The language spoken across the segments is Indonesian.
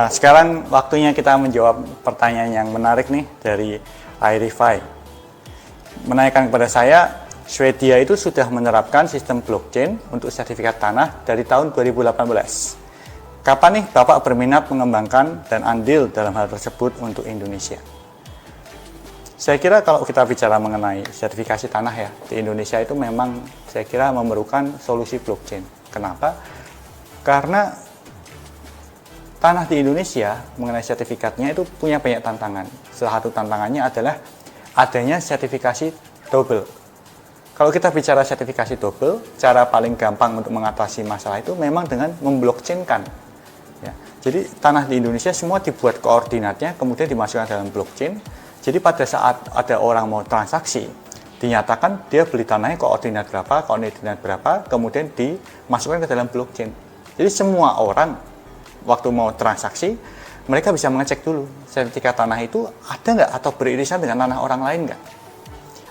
Sekarang waktunya kita menjawab pertanyaan yang menarik nih dari iRify. Menanyakan kepada saya, Swedia itu sudah menerapkan sistem blockchain untuk sertifikat tanah dari tahun 2018. Kapan nih Bapak berminat mengembangkan dan andil dalam hal tersebut untuk Indonesia? Saya kira kalau kita bicara mengenai sertifikasi tanah ya, di Indonesia itu memang saya kira memerlukan solusi blockchain. Kenapa? Karena tanah di Indonesia mengenai sertifikatnya itu punya banyak tantangan. Salah satu tantangannya adalah adanya sertifikasi double. Kalau kita bicara sertifikasi double, cara paling gampang untuk mengatasi masalah itu memang dengan memblockchain-kan. Ya. Jadi tanah di Indonesia semua dibuat koordinatnya, kemudian dimasukkan dalam blockchain. Jadi pada saat ada orang mau transaksi, dinyatakan dia beli tanahnya koordinat berapa, kemudian dimasukkan ke dalam blockchain. Jadi semua orang waktu mau transaksi, mereka bisa mengecek dulu sertifikat tanah itu ada nggak atau beririsan dengan tanah orang lain nggak.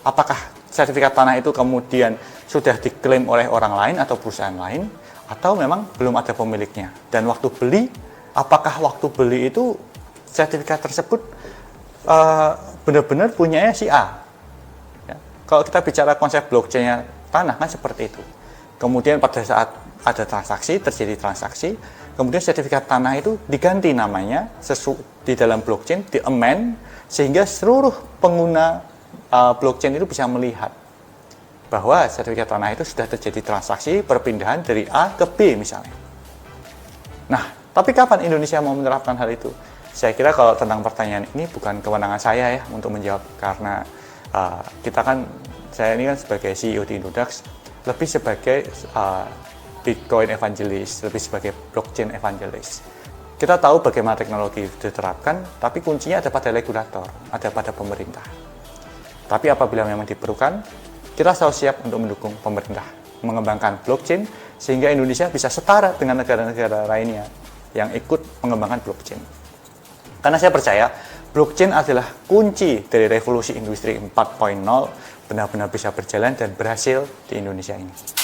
Apakah sertifikat tanah itu kemudian sudah diklaim oleh orang lain atau perusahaan lain, atau memang belum ada pemiliknya. Dan waktu beli, apakah waktu beli itu sertifikat tersebut benar-benar punyanya si A. Ya. Kalau kita bicara konsep blockchain-nya tanah kan seperti itu. Kemudian pada saat ada transaksi, terjadi transaksi, kemudian sertifikat tanah itu diganti namanya di dalam blockchain, di-amend, sehingga seluruh pengguna blockchain itu bisa melihat bahwa sertifikat tanah itu sudah terjadi transaksi perpindahan dari A ke B misalnya. Nah, tapi kapan Indonesia mau menerapkan hal itu? Saya kira kalau tentang pertanyaan ini bukan kewenangan saya ya untuk menjawab, karena saya ini kan sebagai CEO di Indodax, lebih sebagai Bitcoin evangelist, lebih sebagai blockchain evangelist. Kita tahu bagaimana teknologi diterapkan, tapi kuncinya ada pada regulator, ada pada pemerintah. Tapi apabila memang diperlukan, kita selalu siap untuk mendukung pemerintah mengembangkan blockchain sehingga Indonesia bisa setara dengan negara-negara lainnya yang ikut mengembangkan blockchain. Karena saya percaya blockchain adalah kunci dari revolusi industri 4.0 benar-benar bisa berjalan dan berhasil di Indonesia ini.